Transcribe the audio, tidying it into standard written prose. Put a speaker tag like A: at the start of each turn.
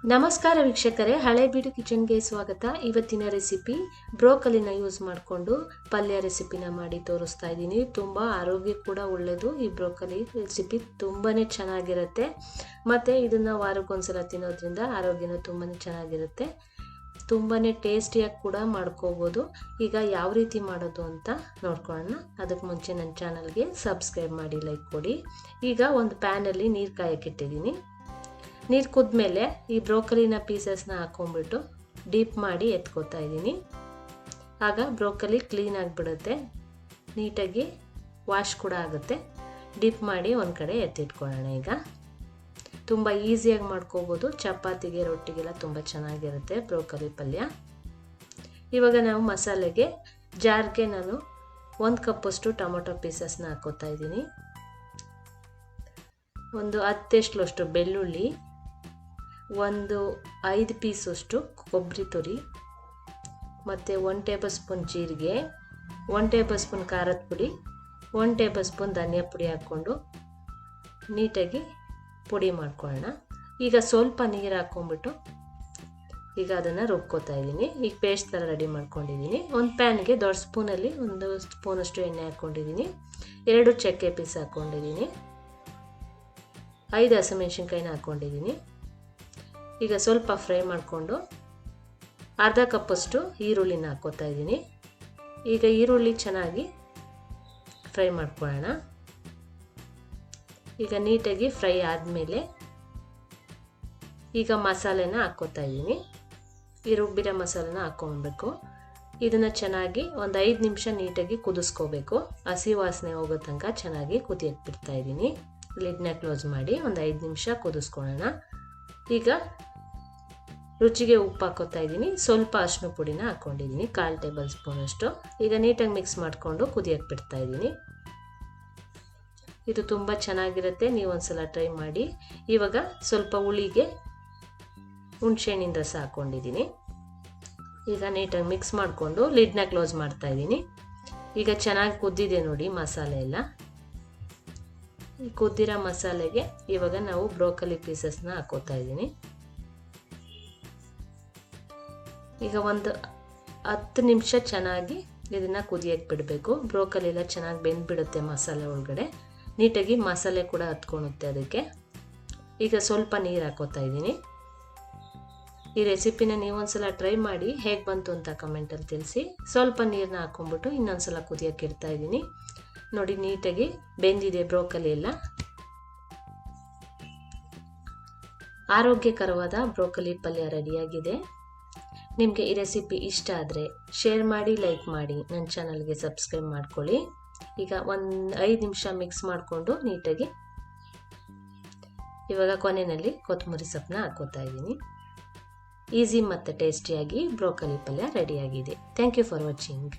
A: ನಮಸ್ಕಾರ ವೀಕ್ಷಕರೇ, ಹಳೇಬೀಡು ಕಿಚನ್ಗೆ ಸ್ವಾಗತ. ಇವತ್ತಿನ ರೆಸಿಪಿ ಬ್ರೋಕಲಿನ ಯೂಸ್ ಮಾಡಿಕೊಂಡು ಪಲ್ಯ ರೆಸಿಪಿನ ಮಾಡಿ ತೋರಿಸ್ತಾ ಇದ್ದೀನಿ. ತುಂಬ ಆರೋಗ್ಯ ಕೂಡ ಒಳ್ಳೆಯದು. ಈ ಬ್ರೋಕಲಿ ರೆಸಿಪಿ ತುಂಬಾ ಚೆನ್ನಾಗಿರುತ್ತೆ ಮತ್ತು ಇದನ್ನು ವಾರಕ್ಕೊಂದ್ಸಲ ತಿನ್ನೋದ್ರಿಂದ ಆರೋಗ್ಯನೂ ತುಂಬಾ ಚೆನ್ನಾಗಿರುತ್ತೆ. ತುಂಬಾ ಟೇಸ್ಟಿಯಾಗಿ ಕೂಡ ಮಾಡ್ಕೋಬೋದು. ಈಗ ಯಾವ ರೀತಿ ಮಾಡೋದು ಅಂತ ನೋಡ್ಕೊಳ್ಳೋಣ. ಅದಕ್ಕೆ ಮುಂಚೆ ನನ್ನ ಚಾನಲ್ಗೆ ಸಬ್ಸ್ಕ್ರೈಬ್ ಮಾಡಿ, ಲೈಕ್ ಕೊಡಿ. ಈಗ ಒಂದು ಪ್ಯಾನಲ್ಲಿ ನೀರು ಕಾಯಕ್ಕಿಟ್ಟಿದ್ದೀನಿ. ನೀರು ಕುದ್ಮೇಲೆ ಈ ಬ್ರೋಕಲಿನ ಪೀಸಸ್ನ ಹಾಕೊಂಡ್ಬಿಟ್ಟು ಡೀಪ್ ಮಾಡಿ ಎತ್ಕೋತಾ ಇದ್ದೀನಿ. ಆಗ ಬ್ರೋಕಲಿ ಕ್ಲೀನ್ ಆಗಿಬಿಡುತ್ತೆ, ನೀಟಾಗಿ ವಾಶ್ ಕೂಡ ಆಗುತ್ತೆ. ಡೀಪ್ ಮಾಡಿ ಒಂದು ಕಡೆ ಎತ್ತಿಟ್ಕೊಳ್ಳೋಣ. ಈಗ ತುಂಬ ಈಸಿಯಾಗಿ ಮಾಡ್ಕೋಬೋದು. ಚಪಾತಿಗೆ, ರೊಟ್ಟಿಗೆಲ್ಲ ತುಂಬ ಚೆನ್ನಾಗಿರುತ್ತೆ ಬ್ರೋಕಲಿ ಪಲ್ಯ. ಇವಾಗ ನಾವು ಮಸಾಲೆಗೆ ಜಾರ್ಗೆ ನಾನು 1 ಕಪ್ಪಷ್ಟು ಟೊಮೊಟೊ ಪೀಸಸ್ನ ಹಾಕೋತಾ ಇದ್ದೀನಿ. ಒಂದು 10 ಎಸ್ಲಷ್ಟು ಬೆಳ್ಳುಳ್ಳಿ, ಒಂದು 5 ಪೀಸಷ್ಟು ಕೊಬ್ಬರಿ ತುರಿ ಮತ್ತು 1 ಟೇಬಲ್ ಸ್ಪೂನ್ ಜೀರಿಗೆ, 1 ಟೇಬಲ್ ಸ್ಪೂನ್ ಖಾರದ ಪುಡಿ, 1 ಟೇಬಲ್ ಸ್ಪೂನ್ ಧನಿಯಾ ಪುಡಿ ಹಾಕ್ಕೊಂಡು ನೀಟಾಗಿ ಪುಡಿ ಮಾಡ್ಕೊಳ್ಳೋಣ. ಈಗ ಸ್ವಲ್ಪ ನೀರು ಹಾಕ್ಕೊಂಡ್ಬಿಟ್ಟು ಈಗ ಅದನ್ನು ರುಬ್ಕೋತಾ ಇದ್ದೀನಿ. ಈಗ ಪೇಸ್ಟ್ ಥರ ರೆಡಿ ಮಾಡ್ಕೊಂಡಿದ್ದೀನಿ. ಒಂದು ಪ್ಯಾನ್ಗೆ ದೊಡ್ಡ ಸ್ಪೂನಲ್ಲಿ 1 ಸ್ಪೂನಷ್ಟು ಎಣ್ಣೆ ಹಾಕ್ಕೊಂಡಿದ್ದೀನಿ. 2 ಚಕ್ಕೆ ಪೀಸ್ ಹಾಕ್ಕೊಂಡಿದ್ದೀನಿ. 5 ಹಸಿಮೆಣ್ಸಿನ್ಕಾಯಿನ ಹಾಕ್ಕೊಂಡಿದ್ದೀನಿ. ಈಗ ಸ್ವಲ್ಪ ಫ್ರೈ ಮಾಡಿಕೊಂಡು ಅರ್ಧ ಕಪ್ಪಷ್ಟು ಈರುಳ್ಳಿನ ಹಾಕ್ಕೋತಾ ಇದ್ದೀನಿ. ಈಗ ಈರುಳ್ಳಿ ಚೆನ್ನಾಗಿ ಫ್ರೈ ಮಾಡ್ಕೊಳ್ಳೋಣ. ಈಗ ನೀಟಾಗಿ ಫ್ರೈ ಆದಮೇಲೆ ಈಗ ಮಸಾಲೆನ ಹಾಕ್ಕೋತಾ ಇದ್ದೀನಿ. ಈ ರುಬ್ಬಿರೋ ಮಸಾಲೆನ ಹಾಕ್ಕೊಳ್ಬೇಕು. ಇದನ್ನು ಚೆನ್ನಾಗಿ ಒಂದು 5 ನಿಮಿಷ ನೀಟಾಗಿ ಕುದಿಸ್ಕೋಬೇಕು. ಹಸಿ ವಾಸನೆ ಹೋಗೋ ತನಕ ಚೆನ್ನಾಗಿ ಕುದಿಯಕ್ಕೆ ಬಿಡ್ತಾ ಇದ್ದೀನಿ. ಲಿಡ್ನ ಕ್ಲೋಸ್ ಮಾಡಿ ಒಂದು 5 ನಿಮಿಷ ಕುದಿಸ್ಕೊಳ್ಳೋಣ. ಈಗ ರುಚಿಗೆ ಉಪ್ಪು ಹಾಕೋತಾ ಇದ್ದೀನಿ. ಸ್ವಲ್ಪ ಅರಿಶಿನ ಪುಡಿನ ಹಾಕ್ಕೊಂಡಿದ್ದೀನಿ, 1/4 ಟೇಬಲ್ ಸ್ಪೂನಷ್ಟು. ಈಗ ನೀಟಾಗಿ ಮಿಕ್ಸ್ ಮಾಡಿಕೊಂಡು ಕುದಿಯಕ್ಕೆ ಬಿಡ್ತಾ ಇದ್ದೀನಿ. ಇದು ತುಂಬ ಚೆನ್ನಾಗಿರುತ್ತೆ, ನೀವು ಒಂದ್ಸಲ ಟ್ರೈ ಮಾಡಿ. ಇವಾಗ ಸ್ವಲ್ಪ ಹುಳಿಗೆ ಹುಣಸೆಹಣ್ಣಿನ ರಸ ಹಾಕ್ಕೊಂಡಿದ್ದೀನಿ. ಈಗ ನೀಟಾಗಿ ಮಿಕ್ಸ್ ಮಾಡಿಕೊಂಡು ಲಿಡ್ನ ಕ್ಲೋಸ್ ಮಾಡ್ತಾ ಇದ್ದೀನಿ. ಈಗ ಚೆನ್ನಾಗಿ ಕುದ್ದಿದೆ ನೋಡಿ ಮಸಾಲೆ ಎಲ್ಲ. ಈ ಕುದ್ದಿರೋ ಮಸಾಲೆಗೆ ಇವಾಗ ನಾವು ಬ್ರೋಕಲಿ ಪೀಸಸ್ನ ಹಾಕೋತಾ ಇದ್ದೀನಿ. ಈಗ ಒಂದು 10 ನಿಮಿಷ ಚೆನ್ನಾಗಿ ಇದನ್ನು ಕುದಿಯಕ್ಕೆ ಬಿಡಬೇಕು. ಬ್ರೋಕಲಿ ಎಲ್ಲ ಚೆನ್ನಾಗಿ ಬೆಂದ್ಬಿಡುತ್ತೆ ಮಸಾಲೆ ಒಳಗಡೆ, ನೀಟಾಗಿ ಮಸಾಲೆ ಕೂಡ ಹತ್ಕೊಳುತ್ತೆ ಅದಕ್ಕೆ. ಈಗ ಸ್ವಲ್ಪ ನೀರು ಹಾಕೋತಾ ಇದ್ದೀನಿ. ಈ ರೆಸಿಪಿನ ನೀವೊಂದ್ಸಲ ಟ್ರೈ ಮಾಡಿ, ಹೇಗೆ ಬಂತು ಅಂತ ಕಮೆಂಟಲ್ಲಿ ತಿಳಿಸಿ. ಸ್ವಲ್ಪ ನೀರನ್ನ ಹಾಕ್ಕೊಂಡ್ಬಿಟ್ಟು ಇನ್ನೊಂದ್ಸಲ ಕುದಿಯಕ್ಕೆ ಇಡ್ತಾ ಇದ್ದೀನಿ. ನೋಡಿ ನೀಟಾಗಿ ಬೆಂದಿದೆ ಬ್ರೋಕಲಿ ಎಲ್ಲ. ಆರೋಗ್ಯಕರವಾದ ಬ್ರೋಕಲಿ ಪಲ್ಯ ರೆಡಿಯಾಗಿದೆ. ನಿಮಗೆ ಈ ರೆಸಿಪಿ ಇಷ್ಟ ಆದರೆ ಶೇರ್ ಮಾಡಿ, ಲೈಕ್ ಮಾಡಿ, ನನ್ನ ಚಾನಲ್ಗೆ ಸಬ್ಸ್ಕ್ರೈಬ್ ಮಾಡ್ಕೊಳ್ಳಿ. ಈಗ ಒಂದು 5 ನಿಮಿಷ ಮಿಕ್ಸ್ ಮಾಡಿಕೊಂಡು ನೀಟಾಗಿ ಇವಾಗ ಕೊನೆಯಲ್ಲಿ ಕೊತ್ತಂಬರಿ ಸೊಪ್ಪನ್ನ ಹಾಕೋತಾ ಇದ್ದೀನಿ. ಈಸಿ ಮತ್ತು ಟೇಸ್ಟಿಯಾಗಿ ಬ್ರೋಕಲಿ ಪಲ್ಯ ರೆಡಿಯಾಗಿದೆ. Thank you for watching.